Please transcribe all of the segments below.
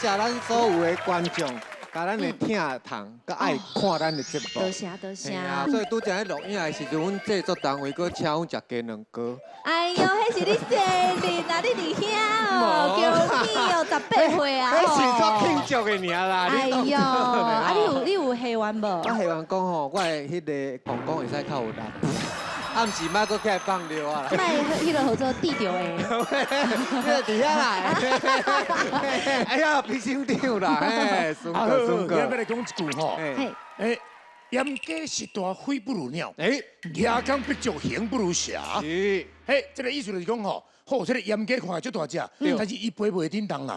谢咱所有的观众，甲咱的听堂，甲爱看咱的节目。多谢多谢。所以拄则喺录影的时阵，阮制作单位搁请阮食鸡卵糕。哎呦，迄是你生日啊，你伫遐哦，恭喜哦，18岁啊！迄是做庆祝的尔啦。哎呦，啊你有下完无？我下完讲吼，我的迄个公公会使较有力。暗时莫搁起来放尿啊啦！卖迄个合作地着的，你个伫遐来，哎呀，皮箱长啦，嘿，孙哥孙哥。我要来讲一句吼，严家是大，非不如鸟。牙刚必足，形不如蛇。这个意思就是讲吼，好，这个严家看起来足大只，但是伊飞袂叮当啦。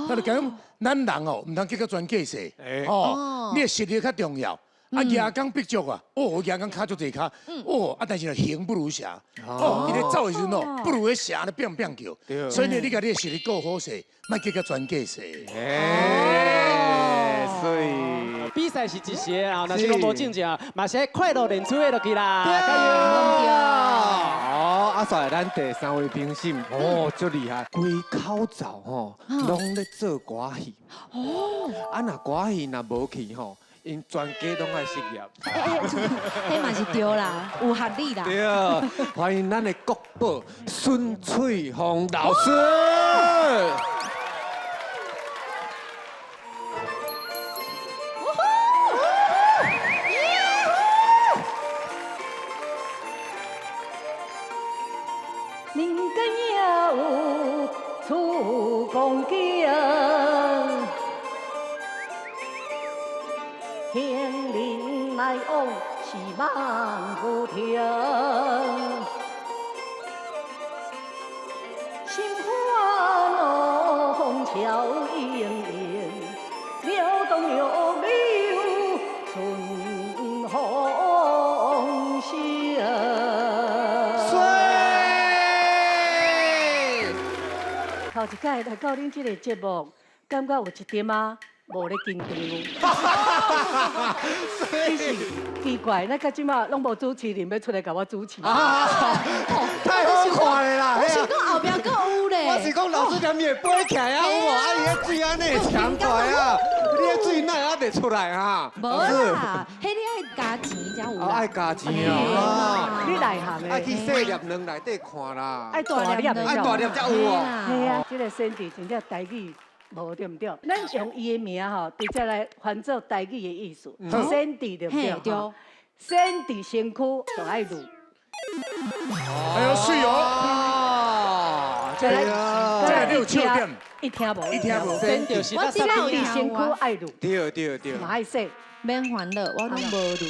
他就讲咱人哦，唔通计较全计势，哦，你的实力较重要。啊，牙刚必足啊！哦，牙刚卡足济卡，哦，啊，但是形不如蛇，哦，伊咧走的时阵哦，不如迄蛇咧变变叫，所以呢，你甲你的实力够好势，莫计较全计势。所以比赛是一时啊，若是拢无正正，嘛是快乐练出的落去啦，加油！哦，啊，所以咱第3位评审哦，足厉害，规口罩吼，拢咧做歌戏。哦，啊，若歌戏若无去吼。因全家拢爱失业，迄嘛是对啦，有合理啦。对，欢迎咱的国宝孙翠红老师。人间也有出公景。天灵来往是望不停，心花怒风潮盈盈，流动流流春风行。头一摆来到恁这个节目，感觉有一点啊。无咧紧张，其实奇怪，咱到即马拢无主持人要出来甲我主持。太好看了啦！我想讲后壁阁有咧。我是讲老师连伊会飞起来啊，有无？啊，伊迄水安尼强大啊！你迄水哪会袂出来啊？无啦，迄你爱加钱才有啦。爱加钱啊！你内行的。爱去细粒卵内底看啦。爱大粒的。爱大粒才有哦。系啊，这个身体真正台语。无对唔对？咱用伊的名吼，直接来翻做台语的意思。Sandy 对不对？对。Sandy 身躯就爱撸。哎呦，水哦！这个你有笑点。一听无。一听无。我知道你身躯爱撸。对。嘛爱说。免烦恼，我拢无撸。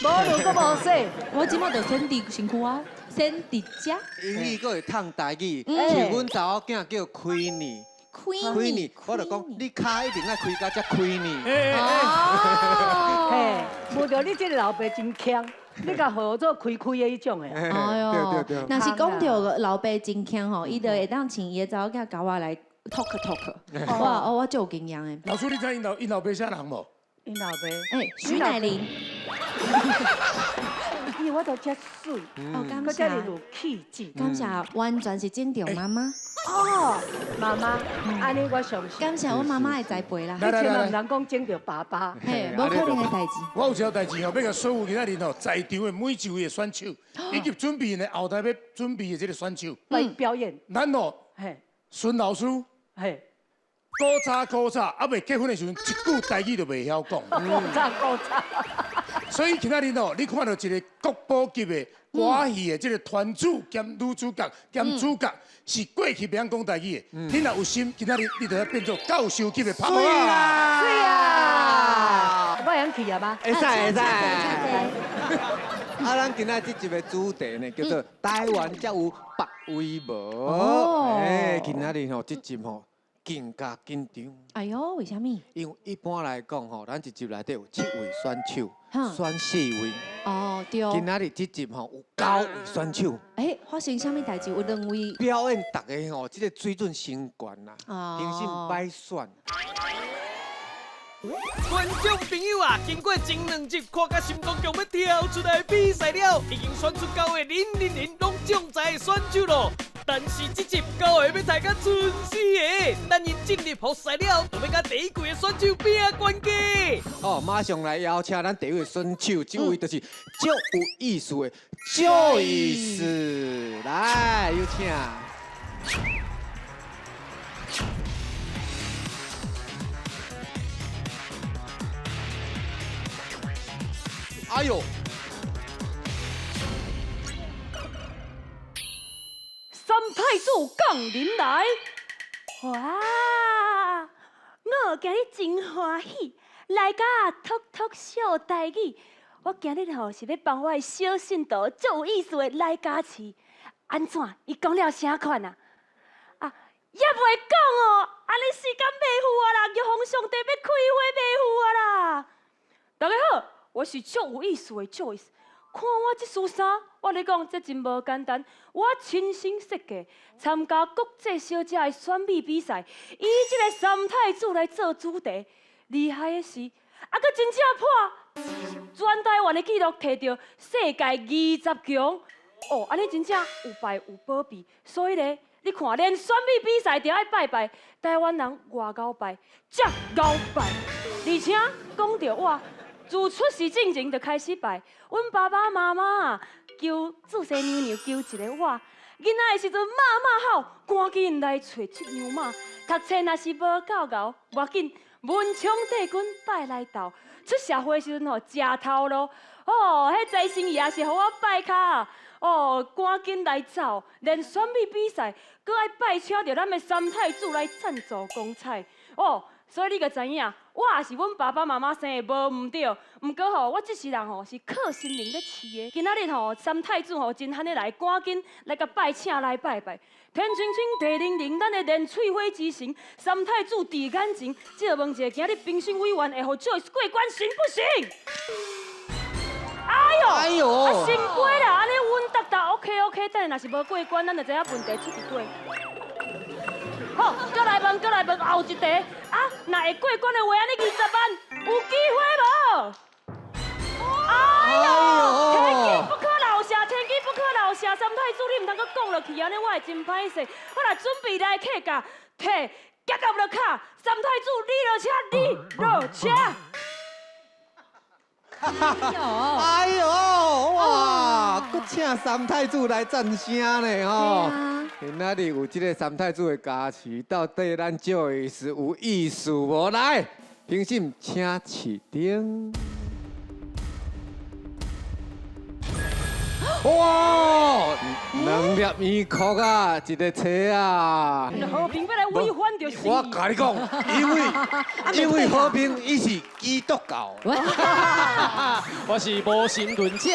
无撸，阁无说。我即马就先伫身躯啊，先伫遮。英语阁会唱台语，像阮查某囝叫 Queenie。Queenie， 我就讲，你脚一定爱开到才 Queenie。嘿，无着你这个老爸真强，你甲号做开的迄种的。哎呦，对。若是讲到老爸真强吼，伊就会当请伊的查某囝甲我来 talk。我就有经验的。老师，你知因老爸啥人无？因老爸，徐乃麟。伊我都遮水，感谢，有气质，感谢，完全是敬重妈妈。哦，妈妈，安尼我相信。感谢我妈妈的栽培啦。以前嘛唔通讲敬着爸爸，嘿，无可能的代志。我有一条代志吼，要甲所有今仔日吼在场的每一位的选手，以及准备的后台要准备的这个选手来表演。咱哦，孙老师，古早还未结婚的时阵，一句台语都袂晓讲。古早。所以今仔日哦，你看到一个国宝级的歌戏的这个团主兼女主角兼主角，是过去袂晓讲台语的。你若有心，今仔日你就要变做教授级的拍模啊！是啊，我想去啊吗？会使。啊，咱今仔这集的主题呢，叫做台湾才有别位无。今仔日吼，这集吼。更加紧张。哎呦，为什么？因为一般来讲吼，咱一集内底有7位选手，选4位。哦，对。今仔日这集吼有9位选手。发生什么代志？有2位表演，大家吼，这个水准升悬啦，评审歹选。观众朋友啊，经过前2集看甲心脏强要跳出来比赛了，已经选出9位000拢中才的选手咯。但是这集到下要大家准死的，咱因进入复赛了，就要甲第一季的选手拼关系。哦，马上来邀请咱第一位选手，这位就是足有意思的 Joyce， 来有请。哎呦！三太子降临来，哇！我今日真欢喜，来甲托托小台语。我今日吼是要帮我的小信徒最有意思的来加持，安怎？伊讲了啥款啊？啊，也袂讲哦，安尼时间袂赴啊啦，玉皇上帝要开会袂赴啊啦。大家好，我是最有意思的 Joyce。看我这束衫，我咧讲这真无简单。我亲身设计，参加国际小姐的选美比赛，以这个三太子来做主题。厉害的是，还佫真正破全台湾的纪录，摕到世界20强。哦，安尼真正有败有保庇。所以咧，你看，连选美比赛都爱拜拜，台湾人外交拜，才高拜，而且讲到我。自出世进前就开始拜，阮爸爸妈妈求自细娘娘求一个我，囡仔的时阵马好，赶紧来找七娘妈。读册若是无够够，无要紧，文昌帝君拜来斗。出社会的时阵吼，食头路，哦，迄财神爷是互我拜卡，哦，赶紧来走。连选美比赛，搁爱拜请着咱的三太子来赞助光彩，哦。所以你个知影，我也是阮爸爸妈妈生的，无毋对。毋过吼，我这世人吼是靠心灵咧饲的。今仔日吼，三太子吼真罕咧来，赶紧来甲拜请来拜拜。天青青地灵灵，咱的连翠花之神三太子伫眼前，只要问一下，今日评审委员会互 Joyce 过关行不行？哎呦，啊先过啦，安尼稳当当 OK， 等下若是无过关，咱就知影问题出伫对。好，再来问，后一题啊！若会过关的话，安尼20万，有机会无？哎呦，天机不可漏射，三太子你唔通阁讲落去，安尼我会真歹势。好啦，准备来客家，摕夹到落卡，三太子你落车。哎呦，哇！搁请三太子来赞声呢吼。今仔日有这个三太子的加持，到底咱Joyce有意思无？来，评审请起顶。哇，2粒圆壳啊，一个车啊。和平要来违反就死。我甲你讲，因为和平伊是基督教。我是无神论者。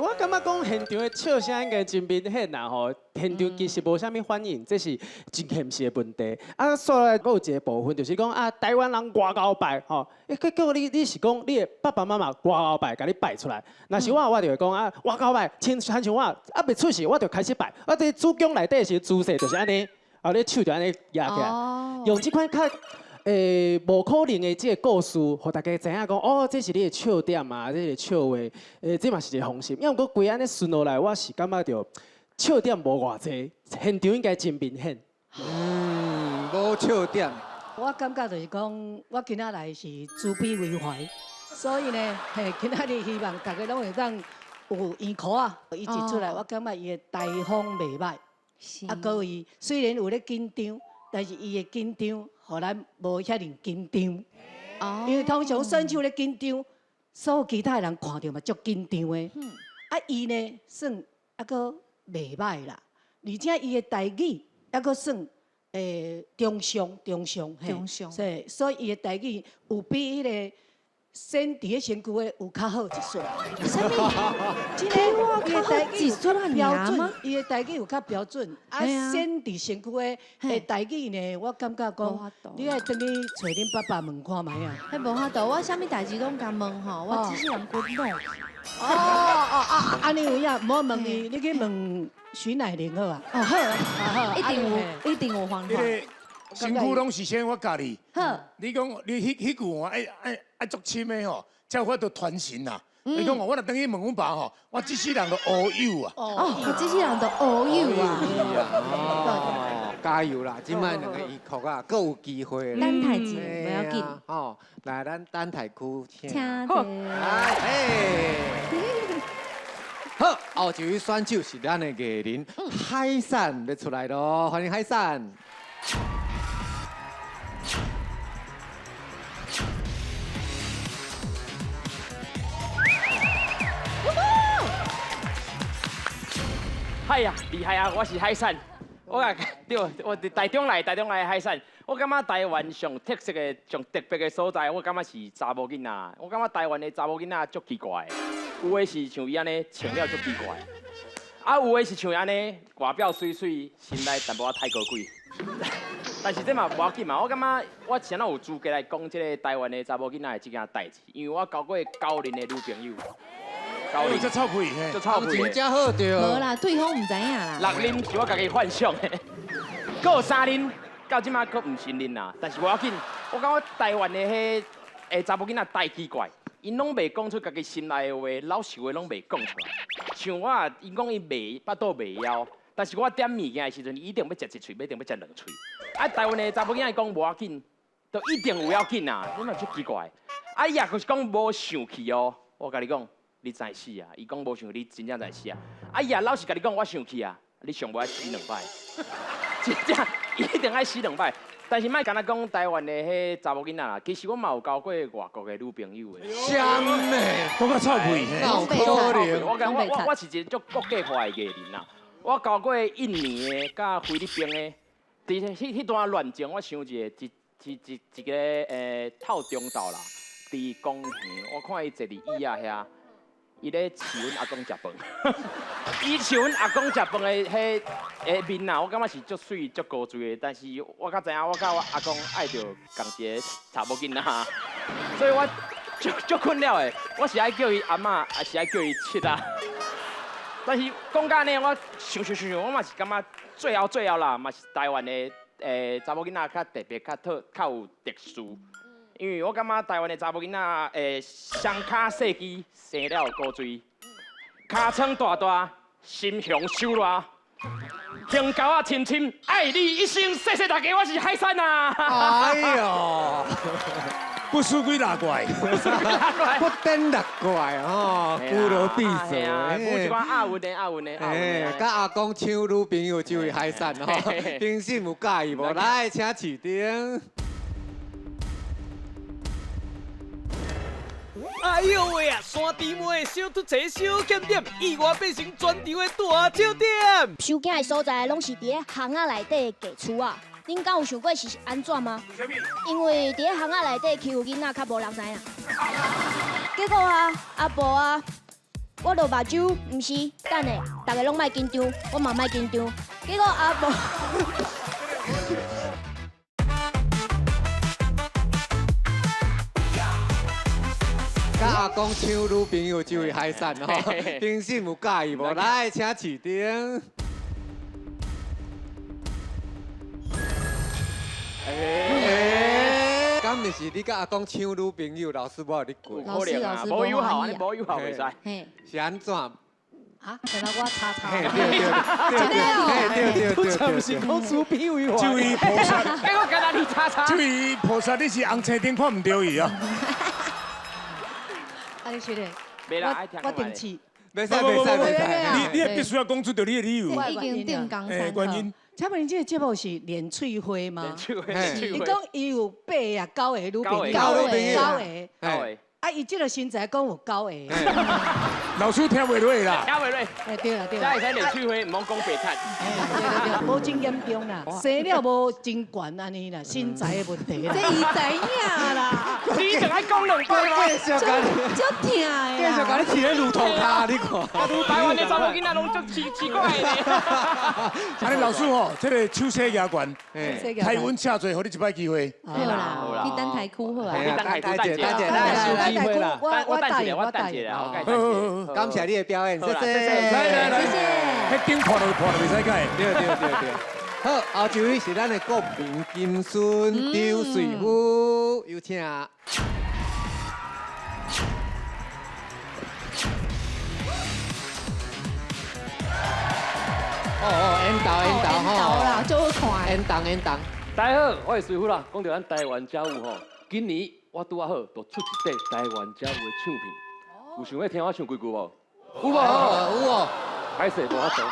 我感觉讲现场的笑声应该真明显啦吼。现场其实无啥物反应，这是真现实的问题。啊，所以还有一个部分就是讲啊，台湾人外交拜吼，结果你是讲你的爸爸妈妈外交拜，甲你拜出来。若是我就会讲啊，外交拜，亲像我啊未出世，我就开始拜。啊，这主宫内底是姿势就是安尼，啊，你手就安尼压起来，用这款较无可能的这个故事，互大家知影讲哦，这是你的笑点啊，这是笑话，这嘛是一个方式。因为规安尼顺落来，我是感觉到。笑点无偌济，现场应该真明显。无笑点。我感觉就是讲，我今仔来是慈悲为怀，所以呢，今仔日希望大家拢会当有圆壳啊，伊一出来，我感觉伊的台风袂歹。啊，各位虽然有咧紧张，但是伊的紧张，互咱无遐尼紧张。因为通常选手咧紧张，所有其他人看到嘛足紧张的。啊，伊呢算啊个。袂歹啦，而且伊的台语还阁算中上，所以伊的台语有比迄个先伫咧身躯的有较好一撮。什么？真的我较好一撮啊？标准，伊的台语有较标准。啊，先伫身躯的台语呢，我感觉讲，你爱等去找恁爸爸问看卖啊。迄无法度，我啥物代志拢敢问吼，我只是人骨脑。安尼有影，莫问伊，你去问徐乃麟好啊。好，一定有方法。身躯拢是先我教你。好，你讲你迄句话爱足深的吼，才有法度传承啦。你讲我若等去问阮爸吼，我这世人都乌有啊。哦，这些人都偶有啊，哦，加油啦！今摆2个1块啊，够有机会啦。等台前不要紧，哦，来咱等台区请。请好，坐。好，后一位选手是咱的艺人海sản要出来咯，欢迎海sản。嗨呀，厉害啊！我是海产，我对，我台中来的海产。我感觉台湾上特色的、上特别的所在，我感觉是查某囡仔。我感觉台湾的查某囡仔足奇怪的，有的是像伊安尼穿了足奇怪，啊有的是像安尼外表水水，心内淡薄仔太高贵。但是这嘛无要紧嘛，我感觉我现在有资格来讲这个台湾的查某囡仔的这件代志，因为我交过9年的女朋友。哦，这臭屁嘿！就臭屁。真好对。无啦，对方唔知影啦。 6年是我家己幻想的，搁有3年，到即马搁唔信任啦。但是无要紧，我感觉台湾的迄查某囡仔太奇怪，因拢袂讲出家己心内的话，老实话拢袂讲出来。像我啊，伊讲伊袂巴肚袂枵，但是我点物件的时阵，伊一定要食一喙，一定要食2喙。啊，台湾的查某囡仔讲无要紧，都一定有要紧啊，你嘛足奇怪。啊，伊也就是讲无生气哦，我甲你讲。 你知死啊！伊讲无想，你真正知死啊！啊伊也老实甲你讲，我生气啊！你上无爱死2摆，真正一定爱死2摆。但是莫干那讲台湾的迄查某囡仔啦，其实我嘛有交过外国的女朋友的。香呢？讲到臭屁嘿！脑壳我是一个足国际化的艺人啦。我交过印尼的、甲菲律宾的，伫迄段恋情，我想一个透中岛啦，伫公园，我看伊坐伫椅仔遐。 伊咧饲阮阿公食饭，伊饲阮阿公食饭的迄面啊，我感觉是足水足高水的。但是我较知影，我甲我阿公爱着共一个查某囡仔，所以我足困扰的。我是爱叫伊阿嬷，还是爱叫伊七啊？但是讲到呢，我想，我嘛是感觉最后啦，嘛是台湾的查某囡仔较特别，较有特殊。 因为我感觉台湾的查某囡仔，双脚细肌，生了高水，尻川大大，心胸修热，胸沟啊深深，爱你一生，谢谢大家，我是海产啊！哎呦，不输几大怪，不登六怪哦，孤罗闭塞。有一款阿文的。哎，甲阿公抢女朋友这位海产吼，平时有介意无？来，请市长。 哎呦喂啊！山猪妹小突车小检点，意外变成全场的大焦点。收件的所在拢是伫咧巷仔内底的家厝啊，恁敢有想过是安怎吗？因为伫咧巷仔内底欺负囡仔较无人知影。结果啊，阿婆啊，我落目睭，毋是，等下，大家拢莫紧张，我嘛莫紧张。结果阿婆。甲阿公抢女朋友这位海产吼，平时有介意无？来，请市长。敢毋是你甲阿公抢女朋友，老师无你滚？老师无友好，无友好袂使。嘿，是安怎？啊，等下我查查。对，不是讲出兵为这位菩萨，哎，我跟他你查。这位菩萨，你是红青顶看唔到伊啊？啊，你说的，我定气。袂使，你也必须要讲出着你的理由。已经定岗诶，原因。请问这个节目是连翠花吗？伊伊讲伊有8个、9个女朋友，9个。啊，伊这个身材讲有9个。老师听袂落啦。听袂落。哎，对啦。才会使连翠花，唔好讲白炭。对，无真严重啦，生了无真悬安尼啦，身材的问题啦。这伊知影啦，你就爱讲2摆吗？继续甲你，足疼的。继续甲你饲咧乳头卡，你看。台湾的查某囡仔拢足奇怪的。安尼老师吼，这个手势牙关，台湾车座，互你一摆机会。好啦，去等台区好啊。你等台区等一下，我等一下，感谢你的表演，谢谢。来，迄顶破就袂使改。对。好，后一位是咱的国民金孙张瑞虎，有请。，N 导啦，就好看。 N 档。大家好，我是水虎啦。讲到咱台湾歌舞吼，今年我拄啊好，就出一块台湾歌舞的唱片。有想要听我唱几句无？有无？有。歹势无法度，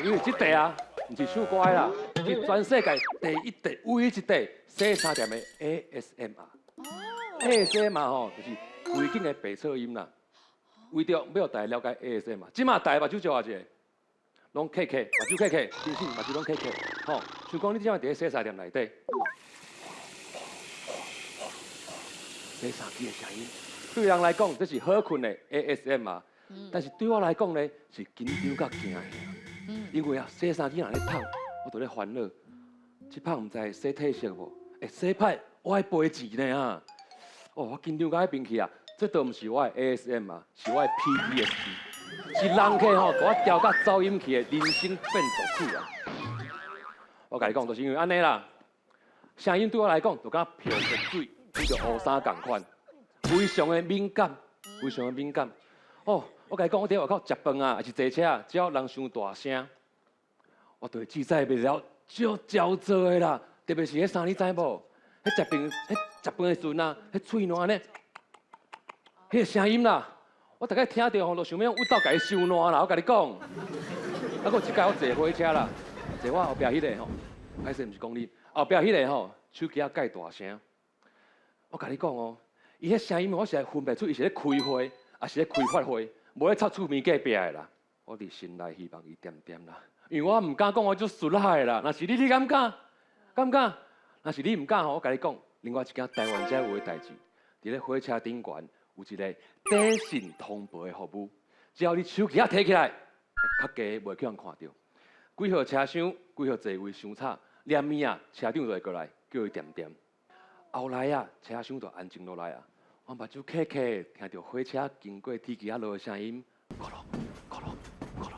因为这块啊，唔是唱歌的啦，是全世界第一块、唯一一块洗衫店的 ASMR。ASMR 吼，就是规景的白噪音啦。为着要大家了解 ASMR， 即马大家目睭照下一个，拢咳咳，目睭咳咳，真心目睭拢咳咳，吼。像讲你即马伫咧洗衫店内底，洗衫机的声音，对人来讲这是好困的 ASMR。 但是对我来讲呢，是紧张甲惊吓。因为啊，洗衫机若咧拍，我都咧烦恼，这拍唔知洗褪色无？会洗歹，我爱赔钱呢啊！哦，我紧张到迄边去啊！这都唔是我的 ASM 啊，是我的 PTSD， 是人客吼，甲我调到噪音器的人生变奏曲啊！我甲你讲，就是因为安尼啦，声音对我来讲，就敢漂着水，比着乌衫共款，非常的敏感，非常的敏感。哦。 我甲你讲，我伫外口食饭啊，还是坐车啊，只要人伤大声，我就会制止袂了，足焦躁的啦。特别是迄衫，你知无？迄食饭的时阵啊，迄喙烂呢，迄个声音啦，我大概听到吼，就想要揾到家收烂啦。我甲你讲，啊，搁一届我坐火车啦，坐我后壁迄个吼，歹势毋是讲你，后壁迄个吼，手机啊介大声。我甲你讲哦，伊迄声音我实在分袂出，伊是咧开花，还是咧开发花。 无咧插厝边隔壁的啦，我伫心内希望伊点点啦，因为我唔敢讲我足顺海啦。若是你敢唔敢？敢唔敢？若是你唔敢吼，我甲你讲，另外一件台湾遮有的代志，伫咧火车顶悬有一个短信通报的服务，只要你手机啊摕起来，较加袂去人看到。几号车厢、几号座位相差，连暝啊，车长就会过来叫伊点点。后来啊，车厢就安静落来啊。 我目睭咳咳，听到火车经过铁轨啊落的声音，咕噜咕噜咕噜，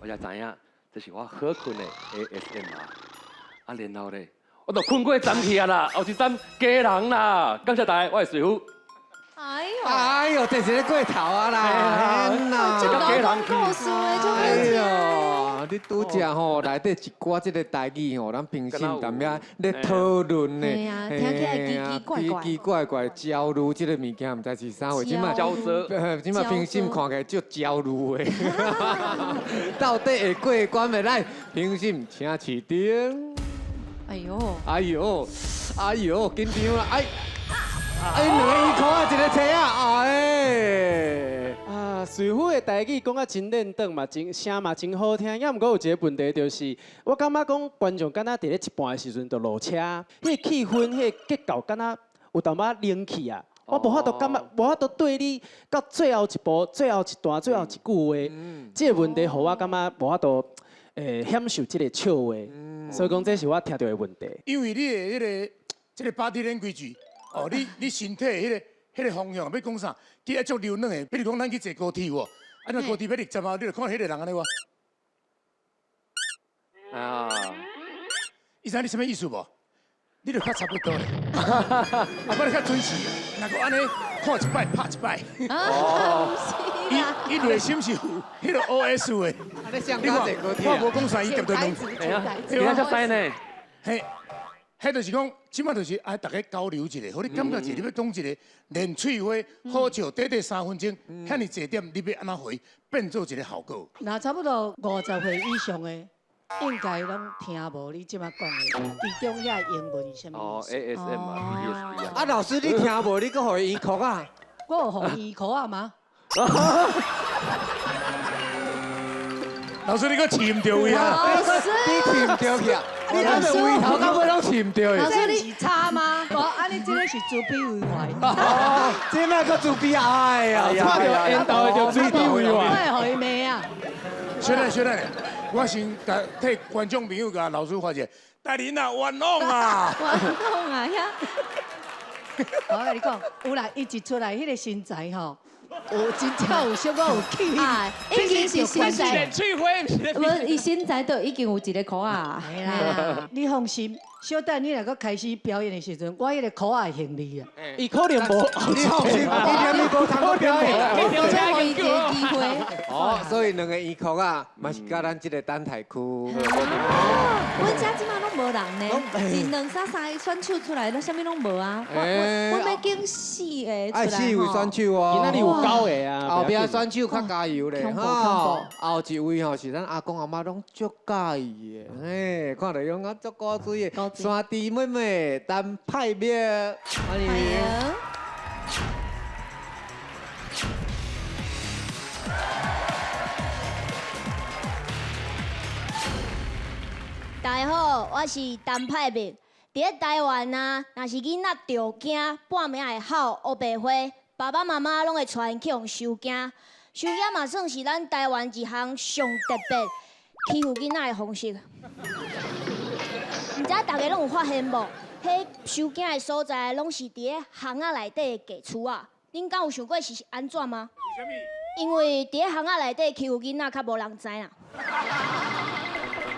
我才知影这是我好困的 ASMR。啊，然后咧，我就困过站去啊啦，后一站家人啦，感谢大家，我是水虎。哎呦，这是咧过头啊啦！天哪，这老公故事的，就哎呦，你拄只吼内底一寡这个台语吼，咱平时踮遐咧讨论呢，对啊，听起来奇奇怪怪，焦虑这个物件，唔知是啥货，即马焦躁，即马平时看起来足焦虑的，到底会过关袂来？平时请市长。哎呦，哎呦，哎呦，紧张啦！哎，两个衣裤啊，一个车啊，哎！啊，水虎的台语讲啊真认真嘛，声嘛真好听。也毋过有一个问题就是，我感觉讲观众敢若伫咧一半的时阵就落车，迄个气氛、迄个结构敢若有淡薄冷气啊。我无法度感觉，无法度对你到最后一步、最后一段、最后一句话，这个问题，互我感觉无法度享受这个笑话。所以讲，这是我听到的问题。因为你的这个 body language。 哦，你身体迄个方向要讲啥？你爱做流软的，比如讲咱去坐高铁喎，那高铁要20啊，你就看迄个人安尼哇。啊，伊知你什么意思无？你就较差不多咧，啊，不你较准时，若个安尼看一摆拍一摆。哦，伊内心是有迄个 OS 的。你看，我无讲啥，伊绝对拢。哎呀，今仔才知呢。嘿。 迄就是讲，即马就是爱大家交流一下，互你感觉一下，你要讲一个练喙话，好笑短短3分钟，遐尼济点，你要安怎回，变做一个效果。那差不多50岁以上的，应该拢听无你即马讲的，其中遐英文是啥物？哦 ，ASM 啊 ，PTSD 啊。啊，老师你听无？你搁互伊哭啊？我有互伊哭啊吗？老师，你搁饲唔着位啊？你饲唔着去啊？你安尼位头到尾拢饲唔着老师，你是差吗？无，安尼这个是自卑为怀。这摆搁自卑哎呀！看到缘投就自卑为怀。我会互伊骂啊！小弟，我先替观众朋友甲老师发一个，大人啊，冤枉啊！冤枉啊呀！我跟你讲，有啦，伊一出来，迄个身材吼，有真正有小可有气啊，已经是现在，翠花，无，伊现在都已经有一个口啊。嘿啦，你放心，小等你若个开始表演的时阵，我迄个口啊会行你啊。伊可能无，你放心，你无通过表演。再给伊一个机会。哦，所以两个医科啊，嘛是甲咱这个等待区。阮家即马拢无人呢，是两三个选手出来，那啥物拢无啊。我要经4个出来。爱4位选手哦。伊那里有9个啊，后壁选手较加油咧，吼。后一位吼是咱阿公阿妈拢足介意的，嘿，看到用啊足高水的。山弟妹妹陈派苗，欢迎。大家好，我是陈派苗。伫台湾啊，若是囡仔着惊，半暝会哭、黑白花，爸爸妈妈拢会带因去用收惊。收惊嘛算是咱台湾一项上特别欺负囡仔的方式。唔知大家拢有发现无？迄收惊的所在拢是伫咧巷仔内底的家厝啊。恁敢有想过是安怎吗？为什么？因为伫咧巷仔内底欺负囡仔较无人知啦。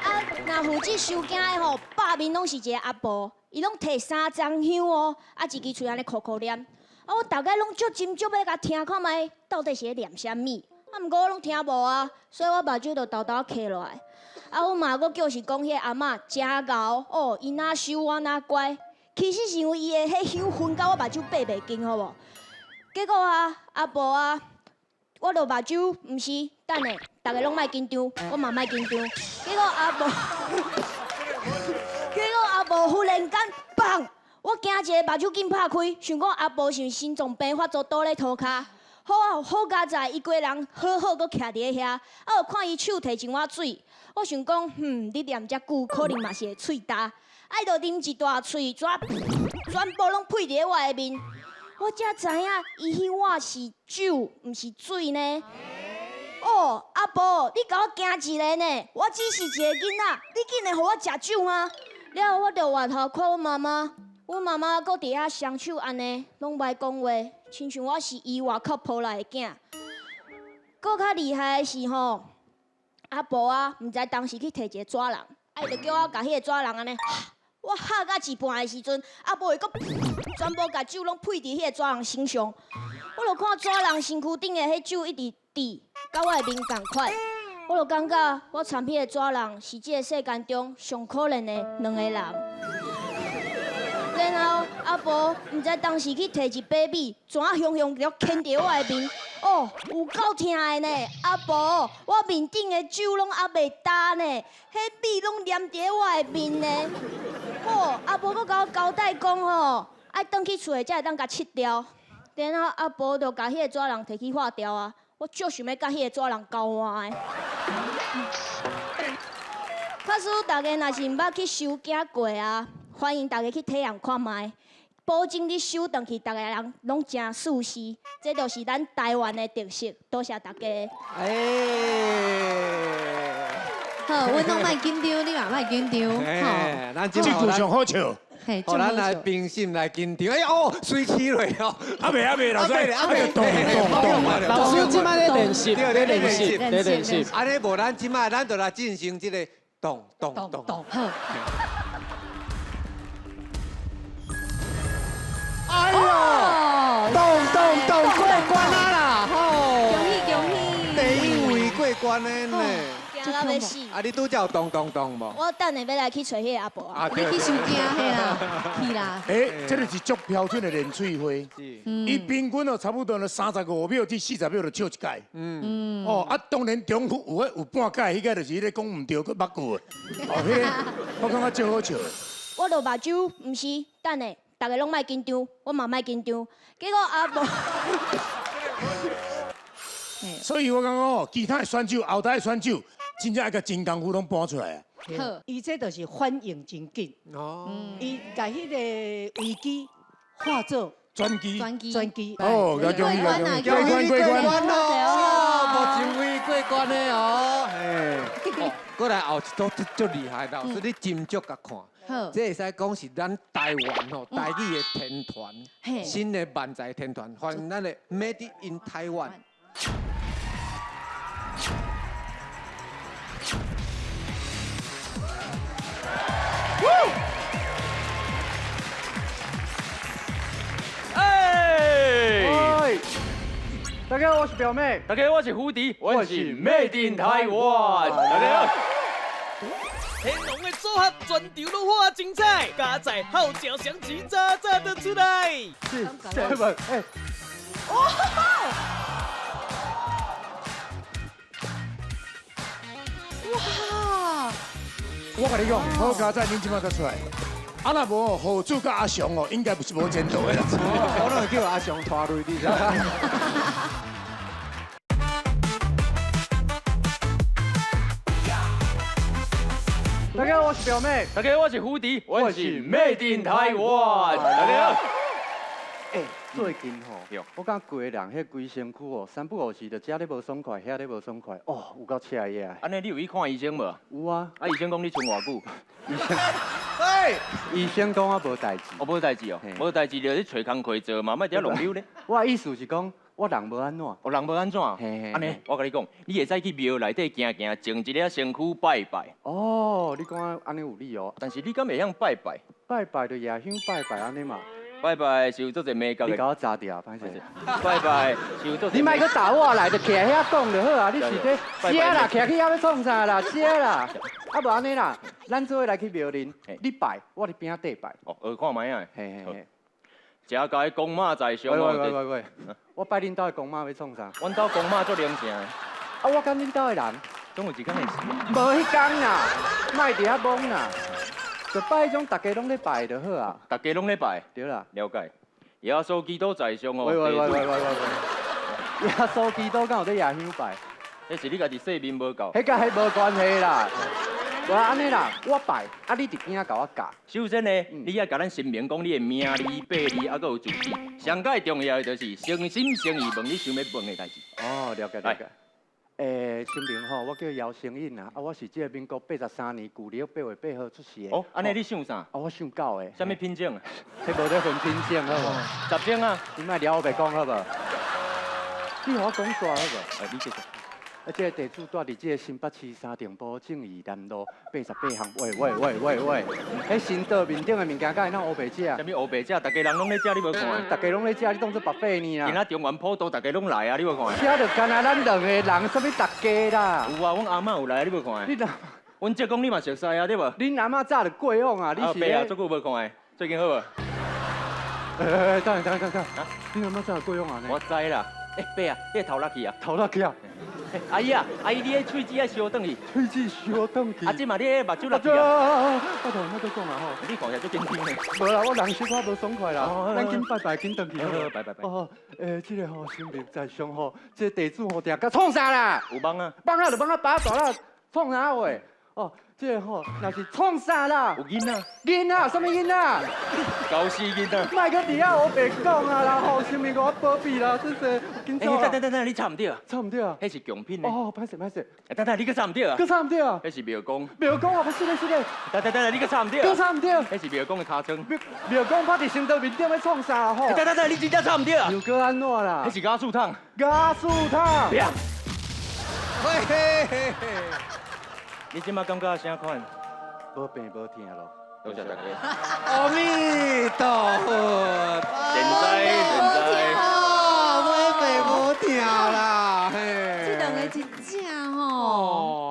啊，若负责收惊的吼，百面拢是一个阿婆，伊拢摕3张香哦，啊一支嘴安尼哭哭念。啊，我大概拢足斟酌要甲听看卖，到底是咧念啥物？啊，毋过我拢听无啊，所以我目睭就豆豆徛落来。啊，我嘛阁叫是讲迄阿嬷真敖哦，伊哪收我哪乖。其实是因为伊的迄香熏到我目睭爬袂紧，好无？结果啊，阿婆啊，我落目睭毋是，等下，大家拢莫紧张，我嘛莫紧张。结果阿婆忽然间砰！我惊一个目睭紧拍开，想讲阿婆是心脏病发作倒咧涂骹。好佳在伊规人好好阁徛伫咧遐，啊，有看伊手摕一碗水，我想讲，你念遮久，可能嘛是会喙焦，爱着啉一大喙，全部拢配伫咧我的面。我才知影，伊迄碗是酒，毋是水呢。哦，阿婆，你甲我惊一个呢？我只是一个囡仔，你竟然互我食酒吗？了后我着回头看我妈妈，阮妈妈搁伫遐双手安尼，拢袂讲话，亲像我是伊外口抱来的囝。搁较厉害的是吼，阿婆啊，毋知当时去摕一个纸人，伊着叫我甲迄个纸人安尼。我吓到一半的时阵，阿婆会阁全部甲酒拢配伫迄个纸人身上，我就看纸人身躯顶的迄酒一直滴，甲我的面共款，我就感觉我参迄个纸人是这个世间中上可怜的2个人。然后阿婆毋知当时去摕一把米，怎啊雄雄就牵伫我的面，哦，有够疼的呢！阿婆，我面顶的酒拢还袂干呢，迄米拢黏伫我的面呢。哦，阿婆阁甲我交代讲吼，爱转去厝才会当甲切掉。然后阿婆就甲迄个纸人摕去化掉啊，我足想要甲迄个纸人交换的。假使大家若是毋捌去收惊过啊，欢迎大家去体验看卖，保证你收回去，大家人拢真舒适。这就是咱台湾的特色，多谢大家。好，阮拢莫紧张，你嘛莫紧张。哎，咱这这句上好笑。嘿，互咱来平心来紧张。哎哦，水起落哦。阿未老师，老师即摆咧练习，咧练习，咧练习。安尼无咱即摆，咱就来进行这个咚咚咚。好。哎呦，咚过关啊啦！吼，恭喜！第1位过关的呢。惊到要死！啊，你拄则有咚无？我等下要来去找迄个阿婆啊。你去收惊嘿啦，去啦。哎，这个是足标准的练喙花，伊平均哦差不多35秒至40秒就笑一届。哦，啊，当然中途有半届，迄个就是咧讲唔对，佮捌句的。哦，迄个我感觉真好笑。我落目睭，毋是，等下大家拢莫紧张，我嘛莫紧张。结果阿婆。所以我感觉哦，其他的选手、后台的选手，真正爱甲真功夫拢搬出来啊。好，伊这就是反应真紧。哦。伊甲迄个危机化作转机。哦，恭喜过关哦，目前为过关的哦。嘿。过来后一组足厉害，老师你斟酌甲看。好，这会使讲是咱台湾吼台语的天团，新的漫才天团，欢迎咱的 Made in Taiwan。哎，大家好，我是表妹。大家好，我是胡迪，我是 Made in Taiwan。大家好。天龙的组合全场都哇精彩，加在号角响起，喳喳的出来。是7，哎。哇！我跟你讲，好佳仔恁即马才出来，啊若无何主甲阿翔哦，应该不是无前途的啦。我拢会叫阿翔拖累你，知道吗？大家好，我是表妹。大家好，我是胡迪，我是 Made in Taiwan。大家好。哎，最近吼，我感觉规个人迄规身躯哦，三不五时就遮咧无爽快，遐咧无爽快，哦，有够刺个啊！安尼你有去看医生无？有啊。啊，医生讲你存偌久？医生，哎，医生讲我无代志。哦，无代志哦，无代志就去找工课做嘛，莫伫遐弄溜咧。我意思是讲，我人无安怎，哦，人无安怎？安尼，我甲你讲，你会使去庙内底行行，静一下身躯拜拜。哦，你讲安尼有理哦。但是你敢会晓拜拜？拜拜就夜香拜拜安尼嘛。拜拜是有做者美角的。你甲我查掉，歹势。拜拜是有做。你莫去打我来，就徛遐讲就好啊！你是咧写啦，徛去遐要创啥啦？写啦，啊无安尼啦，咱做伙来去庙林，你拜，我伫边仔底拜。哦，学看卖啊。嘿嘿嘿。食家公妈在上哦。喂，我拜恁兜的公妈要创啥？阮兜公妈做良性。啊，我跟恁兜的人，总有一天会死。无迄天啦，莫伫遐懵啦。就拜迄种大家拢咧拜就好啊。大家拢咧拜，对啦，了解。耶稣基督在上哦。喂，耶稣基督敢有在夜香拜？迄是你家己说面无够。迄甲迄无关系啦。我安尼啦，我拜，啊你伫边仔甲我教。首先呢，你要甲咱声明讲你的名字、辈字，还佫有住址。上界重要的就是诚心诚意问你想要问的代志。哦，了解。声明吼，我叫姚成印啊，我是这个民国83年旧历8月8号出世的。哦，安尼你想啥？我想9个。什么品种？迄无咧分品种好无？10种啊。你莫聊我白讲好无？你互我讲煞好无？你继续。这个地主住伫这个新北市三重埔正义南路88巷。喂，迄新道面顶的物件，敢会当乌白食？什么乌白食？大家人拢咧食，你无看？大家拢咧食，你当做白费呢啦？今仔中原普渡，大家拢来啊，你无看？吃就干那咱两个人，什么大家啦？有啊，阮阿嬷有来，你无看？你哪？阮叔公你嘛熟悉啊，对无？恁阿嬷早就过往啊，你是？白啊，足久无看的，最近好无？等，啊！恁阿嬷早就过往啊？我知啦。白啊，你头落去啊？头落去啊？阿姨啊，阿姨，你迄喙齿爱烧转去。喙齿烧转去。啊，即嘛你迄目睭落去啊？我同你讲啦吼。你看起来足紧张的。无啦，我人小可无爽快啦。咱紧拜拜，紧转去。好，拜。哦，这个吼新民在上吼，这地主吼定甲创啥啦？有帮啊？帮啊就帮啊，把大啦，创啥话？哦，这个吼那是创啥啦？有囡仔。囡仔，什么囡仔？高死囡仔。莫搁伫遐我白讲啊啦吼，新民我保庇啦，真是紧张啊。等，你插唔对啊？插唔对啊？迄是强品呢。哦，歹势。等，你搁插唔对啊？搁插唔对啊？迄是庙公。庙公啊，不是咧。等，你搁插唔对啊？搁插唔对。迄是庙公的尻川。庙公拍伫新道面顶要创啥吼？等，你真正插唔对啊？又搁安怎啦？迄是加速烫。加速烫。嘿。你即马感觉啥款？无病无痛咯。多谢大家。阿弥陀佛。现在。无病无痛啦，嘿。这两个一只哦。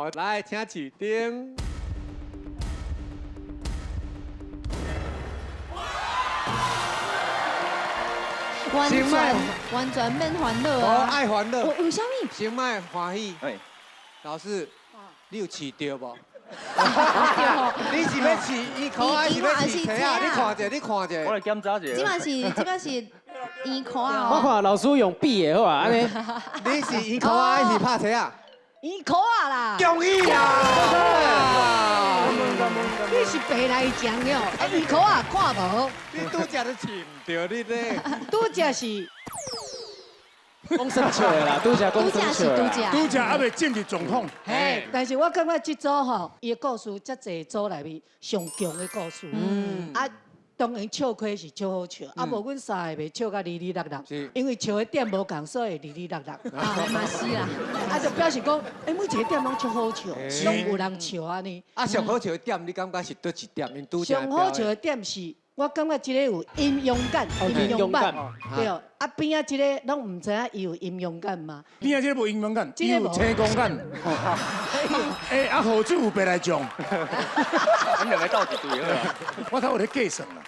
哦，来，请起顶。完全免烦恼哦，啊！爱欢乐。为什么？心迈欢喜。哎，老师，你有饲到无？你是要饲伊口还是要饲车啊？你看者。我来检查一下。即摆是圆壳啊！我看老师用笔的好啊，安尼。你是圆口还是拍车啊？圆壳啊啦！恭喜啦！你是白来讲哟，圆壳啊看无。你拄则都饲唔到你咧。拄则是讲生笑的啦，拄则讲生笑的啦。拄则还未进入状况。嘿，但是我感觉这组吼，伊的故事遮济组内面上强的故事。啊，当然笑亏是笑好笑，啊无阮三个袂笑甲哩哩落落，因为笑的点无共，所以哩哩落落。啊，嘛是啦。啊，就表示讲，每一个点拢笑好笑，拢有人笑安尼。啊，上好笑的点，你感觉是倒一点？因拄上好笑的点是。我感觉这个有阴阳感，阴阳感，对。啊边啊这个拢唔知影伊有阴阳感吗？边啊这个无阴阳感，伊有青光感。哎，啊何止有白来种？咱两个斗一队啊！我头有咧计算啦，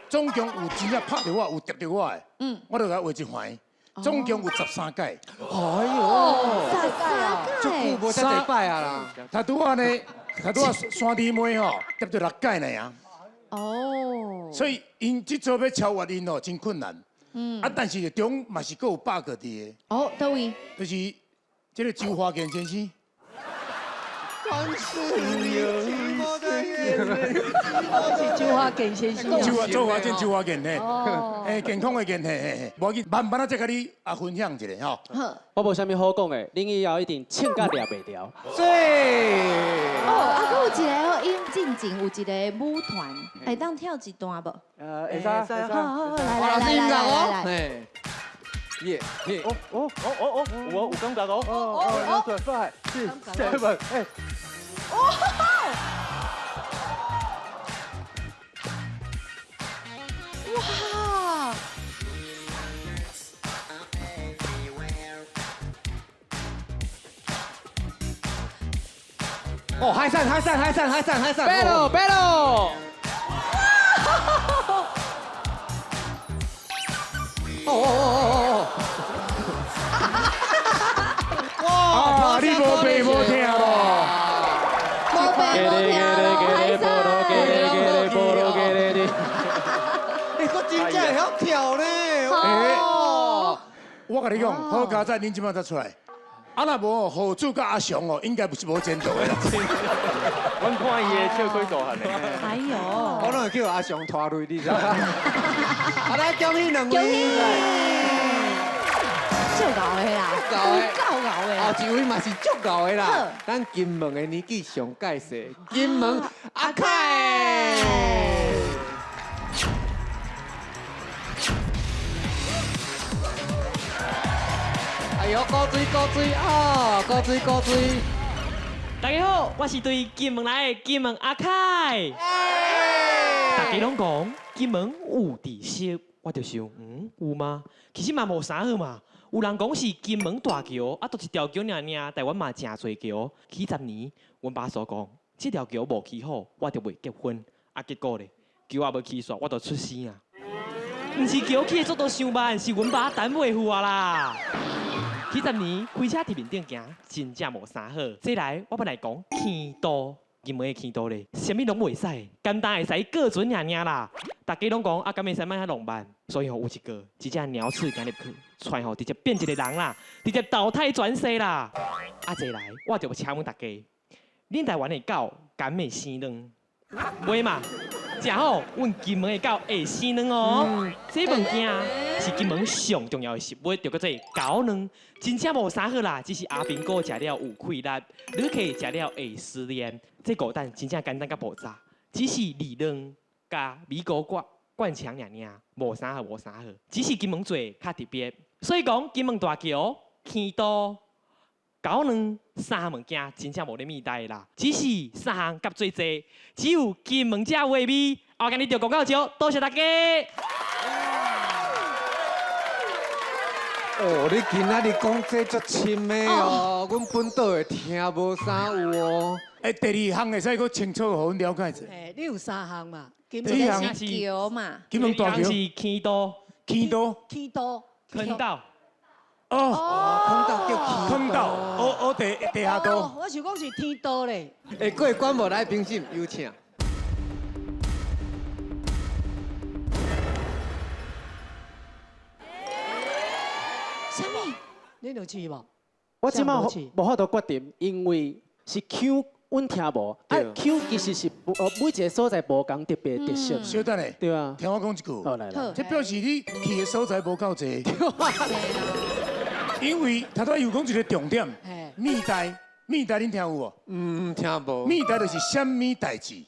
总共有真正拍着我，有夹着我的，我就甲画一环，总共有13届。哎呦，13届，足久无遮济摆啊啦！他拄啊呢，他拄啊山猪妹吼，夹着6届呢啊。哦，所以因即组要超越因哦，真困难。啊，但是中嘛是够有 bug 伫的。哦，倒位？就是这个周华健先生。是周华健先生。周华健嘿。诶，健康的健嘿，无要紧，慢慢啊再甲你分享一下吼。我无啥物好讲的，恁以后一定唱甲抓袂牢。哦，啊，佫有一个哦，因进前有一个舞团，会当跳一段无？会使。好，来。嘿，耶，有感觉哦。哦，帅，7，哎。哇！哦，海上，battle！哦！哇！你无背无听咯？无背无听咯，海你个真正会晓跳呢！哦，我甲你讲，好佳仔，恁即摆才出来。啊，若无何主甲阿翔哦，应该不是无前途的啦。阮看伊的笑亏大汉的。哎呦，我拢会叫阿翔拖累你知道吗？啊，来恭喜两位！恭喜！足牛的啦，够牛的。后一位嘛是足牛的啦。咱金门的年纪上介细，金门阿凯。哎呦，高水啊，高水！大家好，我是对金门来的金门阿凯。大家拢讲金门有地色，我就想，有吗？其实嘛无啥好嘛。有人讲是金门大桥，啊，都一条桥尔，台湾嘛真侪桥。起10年，阮爸所讲，这条桥无起好，我就袂结婚。啊，结果咧，桥也无起煞，我就出生啊。毋是桥起的速度伤慢，是阮爸等袂赴啊啦。起10年，开车伫面顶行，真正无啥好。再来，我本来讲坑道，金门的坑道咧，啥物拢袂使，简单会使过船尔啦。大家拢讲啊，敢会使卖遐浪漫，所以有一个只鸟鼠行入去，传直接变一个人啦，直接投胎转世啦。啊，再来，我就要请问大家，恁台湾的狗敢会生卵？袂嘛？正好，阮金门的狗会生卵哦。这物件是金门上重要的食物，就叫做狗卵。真正无啥好啦，只是阿兵哥食了有溃力，你可以食了会失恋。这狗蛋真正简单甲复杂，只是利卵加米果灌肠尔，无啥好。只是金门做较特别，所以讲金门大桥、坑道、狗卵3项物件真正无咧密代啦。只是3项夹做济，只有金门才有味味。我今日就广告招，多谢大家。哦，你今仔日讲这足深的哦，阮本岛会听无啥有哦。哎，第2项会使搁清楚互阮了解者。哎，你有3项嘛？第一项是桥嘛，金门大桥是坑道。坑道。哦，坑道叫坑道，我地下道。我想讲是天道咧。会过关无来评审有请。啥物？你有去无？我即马无法度决定，因为是 Q 阮听无，啊 Q 其实是每一个所在无共特别特色。小等咧，对啊，听我讲一句，好来，这表示你去的所在无够济。因为头拄有讲一个重点，密代恁听有无？听无。密代就是什么代志？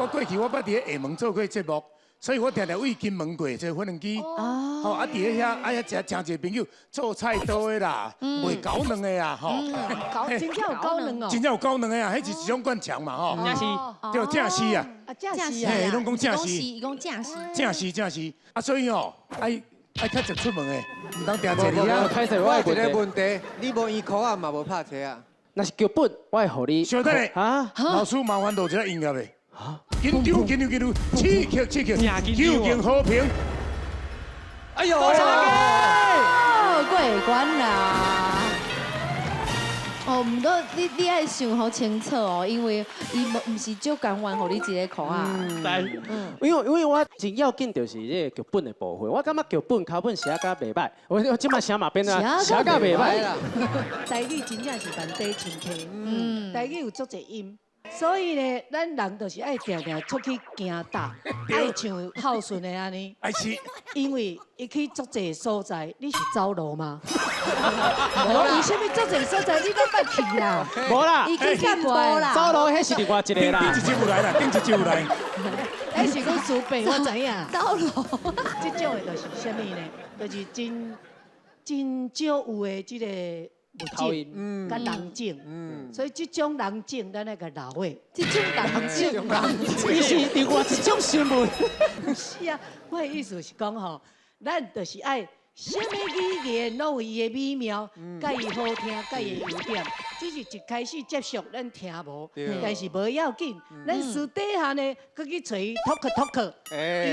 我过去我捌伫咧下门做过节目，所以我常常为金门过这粉圆机。吼，啊，伫咧遐，哎呀，诚侪朋友做菜刀的啦，卖高粱的啊，吼。真正有高粱哦。真正有高粱的啊，迄是一种灌肠嘛，吼。正是。对，正是啊。正是啊。嘿，拢讲正是。伊讲正是。正是。啊，所以吼，爱较常出门的，唔当定坐你啊。开始我有一个问题，你无衣裤啊嘛无拍车啊？那是剧本，我会互你。小弟，啊，老师麻烦录一下音乐嘞。紧张，刺激，究竟和平。哎呦！过关啦！哦，唔过你爱想好清楚哦，因为伊唔是就甘愿互你一个裤啊。因为我真要紧就是这个剧本的部分，我感觉剧本脚本写甲袂歹，我即摆写嘛变啊写甲袂歹啦。台语真正是万底深刻，台语有足侪音。所以呢，咱人就是爱定定出去行踏，爱像孝顺的安尼。爱是。因为伊去足侪所在，你是走路吗？无，伊啥物足侪所在，你都捌去啦。无啦，伊去干无啦。走路迄是另外一个啦。顶一集有来啦，顶一集有来。迄是讲苏北，我知影。走路。这种的就是啥物呢？就是真少有的这个。口音，甲人种，所以这种人种，咱那个老的，这种人种，伊是另外一种新闻。是啊，我的意思是讲吼，咱就是爱什么语言拢有伊的美妙，甲伊好听，甲伊优点，只是一开始接触咱听无，但是无要紧，咱私底下呢，佮去找伊 talk，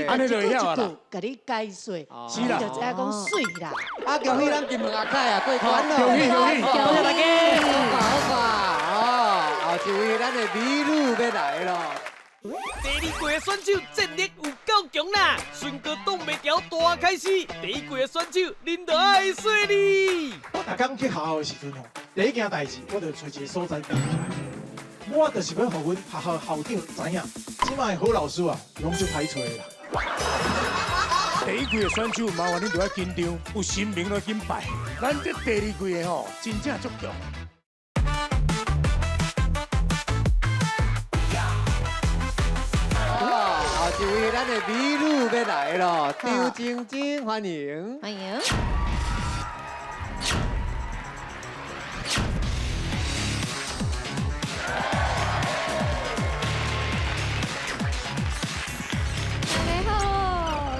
安尼就会晓啦，甲你解说，是啦，就知影讲水啦。啊，恭喜咱金门阿凯啊，过关咯！恭喜！多谢大家！好，后一位咱的美女要来咯。第二季的选手战力有够强啦，顺哥挡袂牢大开始。第一季的选手，恁就爱说你。我逐工去学校的时阵吼，第一件代志，我就找一个所在避起来。我就是要互阮学校校长知影，即摆好老师啊，拢就歹找的啦。第一季的选手，麻烦恁就要紧张，有新名就紧拜。咱这第二季的吼，真正足强。后一位咱的美女要来咯，张晶晶，欢迎。欢迎。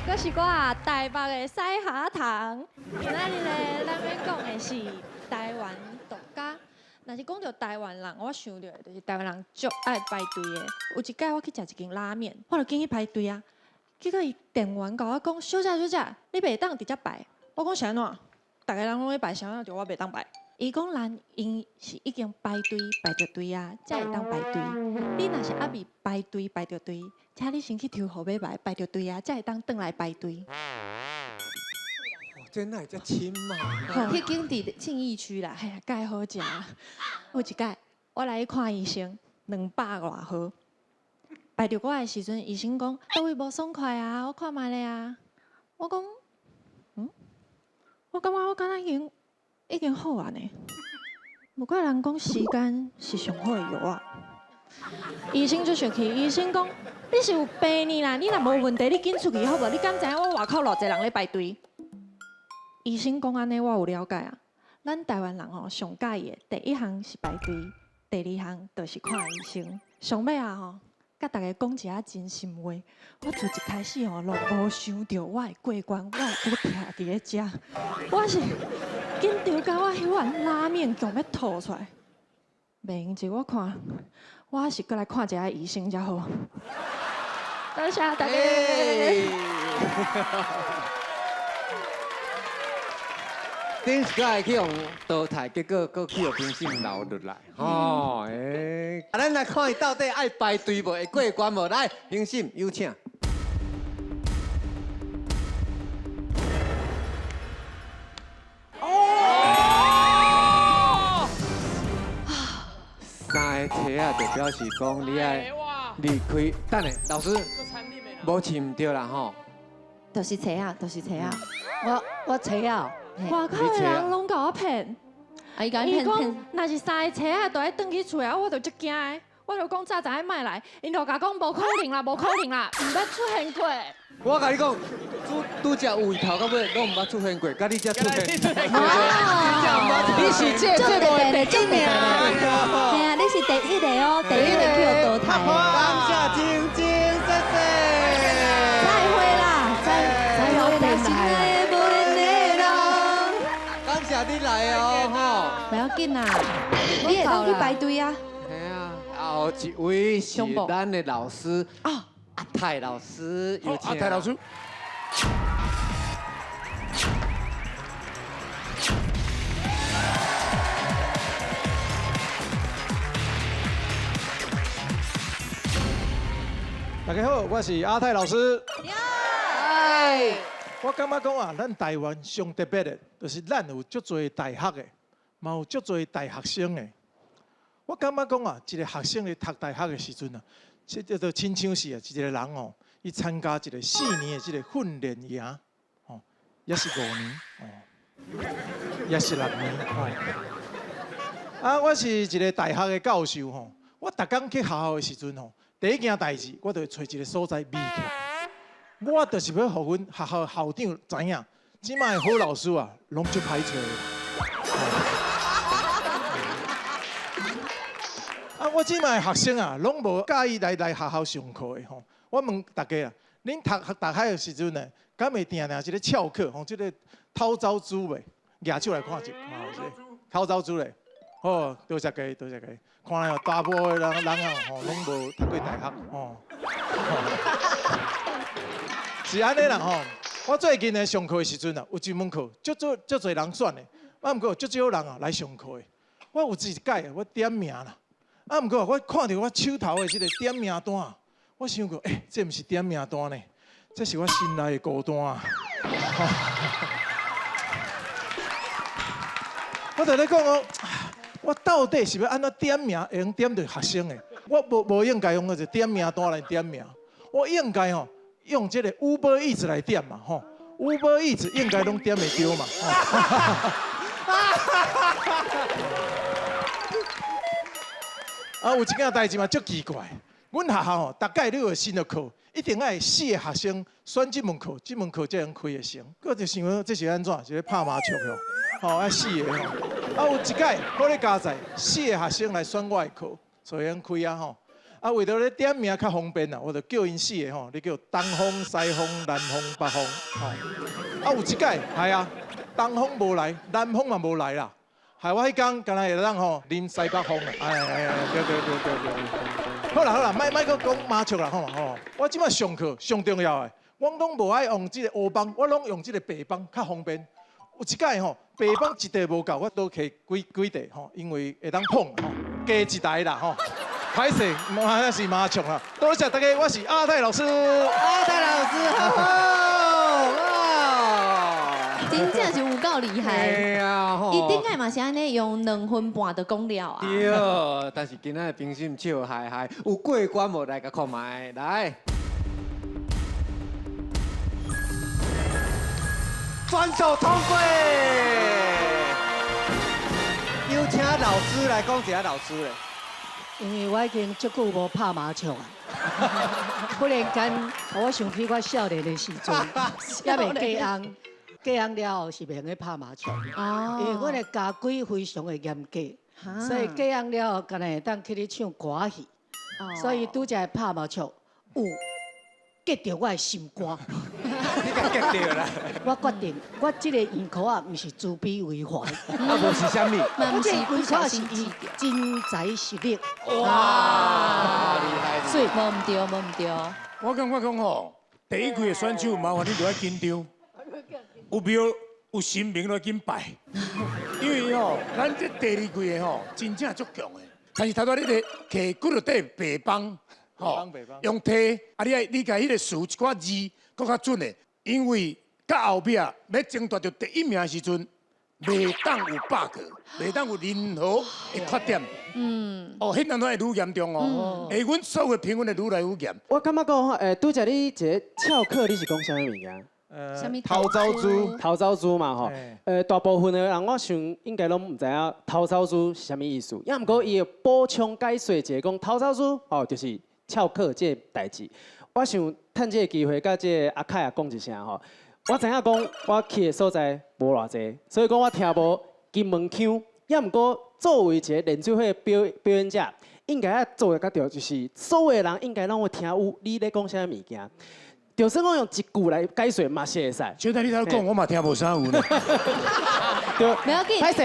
我是我台北的西哈糖，今仔日咧，咱要讲的是台湾独家。若是讲到台湾人，我想到的就是台湾人足爱排队的。有一摆我去食一间拉面，我就进去排队啊。结果伊店员甲我讲：“小姐，你袂当直接排。”我讲啥喏？大家人拢要排，啥喏就我袂当排。伊讲咱因是已经排着队啊，才会当排队。你若是还未排着队，请你先去抽号码牌，排着队啊，才会当转来排队。真乃才亲嘛！迄间伫信义区啦，哎呀，介好食。有一摆我来看医生，200外号。排着我的时阵，医生讲倒位无爽快啊，我看卖咧啊。我讲，我感觉我敢若已经好啊呢。不过人讲时间是上好的药啊。医生就生气，医生讲你是有病呢啦，你若无问题，你紧出去好无？你敢知影我外口偌济人咧排队？医生讲安尼，我有了解啊。咱台湾人吼上介意的，第一项是排队，第二项就是看医生。上尾啊吼，甲大家讲一下真心话。我从一开始吼，就无想到我会过关，我会搁徛伫咧遮。我是紧张到我迄碗拉面强要吐出来。袂用者我看，我还是过来看一下医生才好。多谢大家。顶一摆去用倒台，结果搁去用平心留落来，吼啊，咱来看伊到底爱排队无，会过关无？来，平心有请。3个题啊，就表示讲你爱离开。等下，老师，无饲唔对啦吼。就是车啊，就是车啊。我猜啊，外口的人拢甲我骗，伊讲伊讲骗骗，若是三个车啊，都爱转去厝啊，我就足惊的。我就讲早知莫来，因就甲讲无可能啦，无可能啦，毋捌出现过。我甲你讲，拄只有位头到尾拢毋捌出现过，甲你才出现。你是这部的第一名，嘿啊，你是第一个哦，第一个去淘汰。感谢晶晶，谢谢。再会啦，再会啦，亲爱的无人的人。感谢你来哦，吼。不要紧啦，你会当去排队啊。后一位是咱的老师阿泰老师，有请阿泰老师。大家好，我是阿泰老师。我感觉讲啊，咱台湾上特别的，就是咱有足多大学的，嘛有足多大学生的。我感觉讲啊，一个学生咧读大学的时阵啊，这叫做亲像是啊，一个人哦，伊参加一个4年的这个训练营，哦，也是5年，哦，也是6年，哦。啊，我是一个大学的教授吼，我逐工去学校的时阵吼，第一件代志，我就会找一个所在秘去。我就是要互阮学校校长知影，即摆的好老师啊，拢足歹找的。啊，我即摆学生啊，拢无介意来学校上课的吼。我问大家啊，恁读大学的时阵呢，敢会定一个翘课吼，即个偷走猪袂？举手来看一下，偷走猪咧。好，多谢各位，多谢各位。看来大部分的人啊，吼，拢无读过大学吼。是安尼啦吼。我最近呢上课的时阵啊，有一门课，足侪人选的，啊，毋过足少人啊来上课的。我有一届我点名啦。啊，毋过我看到我手头的这个点名单，我想过，这毋是点名单呢，这是我心内的孤单啊。我就咧讲哦，我到底是要安怎点名，会用点到学生的？我无应该用个就点名单来点名，我应该吼用这个 Uber Eats 来点嘛，吼 ，Uber Eats 应该拢点会着嘛。啊，有一件代志嘛，足奇怪。阮学校吼，大概你有新的课，一定爱4个学生选这门课，这门课才能开会成。我就想讲，这是安怎？是咧拍麻将哟？吼，爱4个吼。啊，有一届我咧加载4个学生来选我的课，才能开啊吼。啊，为着咧点名较方便啊，我就叫因4个吼，你叫东风、西风、南风、北风。吼，啊，有一届系啊，东风无来，南风嘛无来啦。害我迄天干那会当吼啉西北风啦，对。好啦，莫搁讲麻雀啦，吼。我即摆上课上重要诶，我拢无爱用即个黑帮，我拢用即个白帮较方便。有一届吼，白帮一地无够，我多摕几地吼，因为会当碰吼，加一台啦吼。歹势，那是麻雀啦。多谢大家，我是阿泰老师。阿泰老师好。真正是有够厉害。对啊，吼。伊顶个嘛是安尼用2分半就讲了啊。对，但是今仔的评审笑嗨嗨，有过关无来甲看卖来。选手通过，有请老师来讲一下老师嘞。因为我已经足久无拍麻将啊，忽然间，我想起我少年的时阵，也未嫁翁，嫁翁了后是袂用去拍麻将，因为阮的家规非常的严格，所以嫁翁了后，干会当去咧唱歌戏，所以拄则拍麻将有结着我的心肝。你甲结着啦。我决定，我这个圆箍啊，毋是自卑为怀，啊，无是啥物？我这圆箍啊是以真材实料。哇，厉害！所以无唔对，无唔对。我感觉讲吼，第一季的选手麻烦你就要紧张，有庙有神明就紧拜，因为吼，咱这第二季的吼真正足强的，但是头拄你咧摕骨头底白帮。吼，用体啊！你甲迄个数一寡字，搁较准的。因为到后壁要争夺到第1名的时阵，袂当有 bug， 袂当有任何的缺点。哦，迄当然会愈严重哦。阮所有的评分会愈来愈严。我感觉讲，拄则你一个翘课，你是讲啥物物件？头早猪，头早猪嘛吼，大部分的人我想应该拢唔知影头早猪是啥物意思。也毋过伊会补充解说一下，讲头早猪哦就是翘课这个代志。我想趁这个机会，甲这个阿凯也讲一声吼。我知影讲我去的所在无偌济，所以讲我听无金门腔。也毋过作为一个联水会表演者，应该要做的甲着就是所有人应该拢会听有你咧讲啥物件。就算我用一句来解说嘛是会使。小弟你头讲，我嘛听无啥有呢。没要紧，歹势，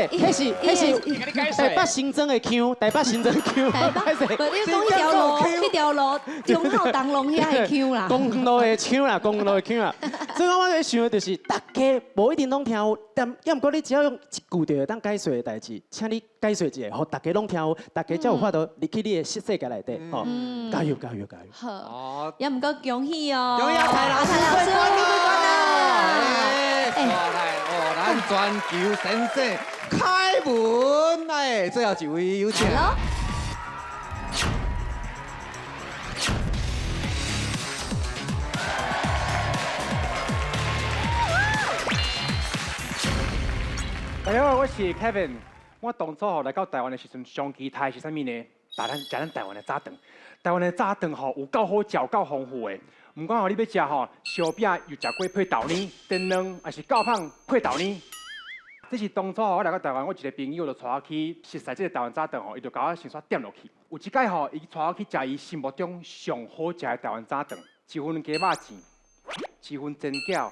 迄是台北新增的腔，台北新增腔。歹势，你讲迄条路中号东龙遐的腔啦。公路的腔啦，公路的腔啦。所以我在想的就是，大家无一定拢听有，但也毋过你只要用一句就会当解说的代志，请你解说一下，互大家拢听有，大家才有法度入去你的世界内底。哦，加油加油加油！好，也毋过恭喜哦。阿泰老师过关了，咱全球先生开门，最后一位有请。大家好，我是 Kevin。我当初来到台湾的时阵，上期待是啥物呢？食咱台湾的早顿。台湾的早顿有够好食，够丰富的。唔管你要食烧饼，又食过配豆泥、蒸卵，还是高胖配豆泥。这是当初我来到台湾，我一个朋友就带我去熟悉这个台湾早顿伊就甲我先煞点落去。有一摆伊带我去食伊心目中上好食的台湾早顿，一份鸡肉糋，一份蒸饺，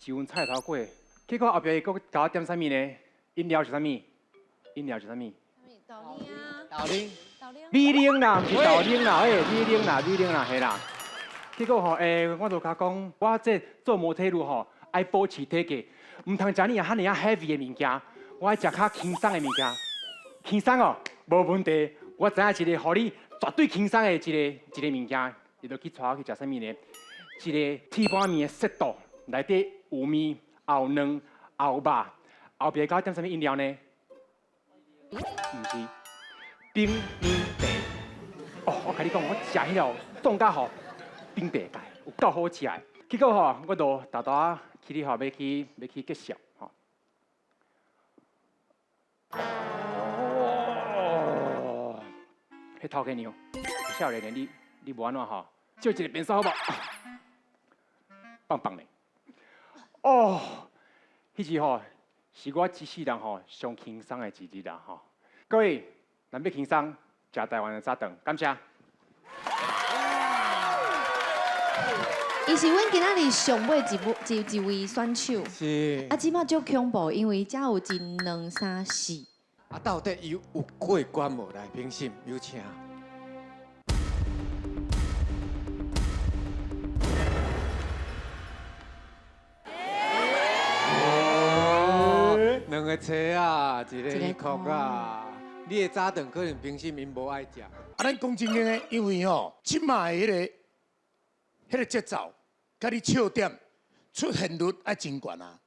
一份菜头粿。结果后壁伊佫甲我点啥物呢？饮料是啥物？饮料是啥物？豆奶。米奶啦，不是豆奶啦，米奶啦，嘿啦。结果我就甲讲，我这做摩铁路爱保持体格，唔通食你遐尼heavy 的物件，我爱食较轻松的物件。轻松哦，无问题。我知影一个互你绝对轻松的一个物件，伊就去带我去食啥物呢？一个铁板面的set度，内底有面、有卵、有肉，后壁甲我点啥物饮料呢？唔是冰面茶。哦，我甲你讲，我食迄条冻甲冰白盖有够好食的。结果我就大大去你要去结束哦，迄头家娘，少年的你无安怎借一个便扫好无？棒棒的。哦，迄时是我一世人上轻松的一日啦各位，咱要轻松，食台湾的早顿，感谢。伊是阮今仔日上尾一位选手，是。即马足恐怖，因为遮有1、2、3、4。到底伊有过关无来？评审有请。两个车啊，一个衣裤啊，你的早顿可能平时因无爱食。咱讲真个呢，因为即卖迄个节奏，甲你笑点出现率爱真悬啊。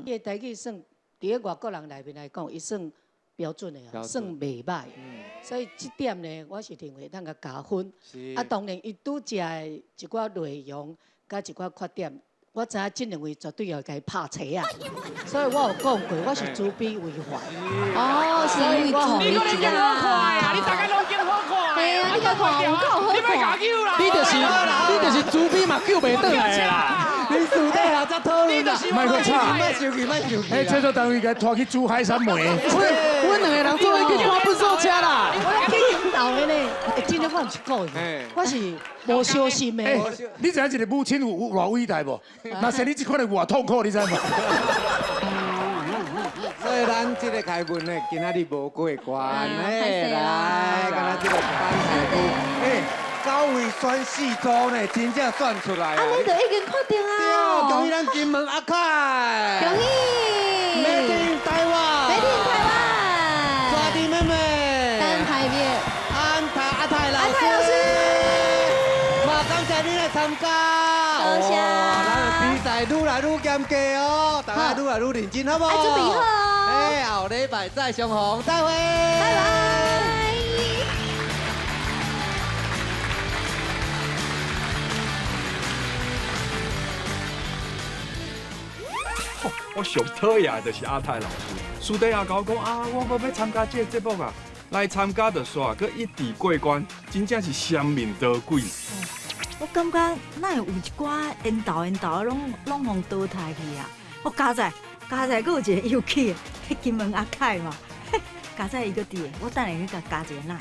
伊的台语算伫个外国人内面来讲，伊算标准的啊，算袂歹。所以这点呢，我是认为咱个加分。当然，伊拄食的一寡内容，甲一寡缺点。我知影这两位绝对要甲伊拍车啊，所以我有讲过，我是主笔为怀。哦，是因为主你讲你更好看啊！你大家拢更好看。对啊，你个看有够好看。你别搞救啦！你就是主笔嘛，救袂倒来啦。你输底下才讨论啦，卖个吵，卖生气，卖生气。迄制作单位甲拖去珠海山梅。阮两个人做去看不坐车啦。我去引导的呢，真正我唔是故意，我是无小心的。你知影一个母亲有偌伟大无？那生你这款的偌痛苦，你知无？所以咱这个开门呢，今仔日无过关嘞，来，今仔这个班菜9位选4组呢，真正选出来啊！你就已经确定啊！对，恭喜咱金门阿凯！恭喜！Made in 台湾！ Made in 台湾！抓弟妹妹！单台面！阿泰老师！嘛，感谢你来参加！多谢！咱的比赛愈来愈严格哦，大家愈来愈认真，好不好？准备好哦！后礼拜再相逢，再会！拜拜！我上讨厌的就是阿泰老师。私底下甲我讲啊，我要参加这个节目啊，来参加就煞，佮一直过关，真正是双面刀鬼。我感觉哪会有一寡缘投拢互倒台去啊！我加在佫有一个又去的，迄金门阿凯嘛，加在伊个伫的，我等下去甲加一个奶。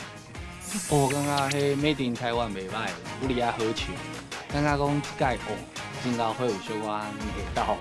我感觉迄Made in台湾袂歹，有哩啊好笑，感觉讲即届真够会有小可下道。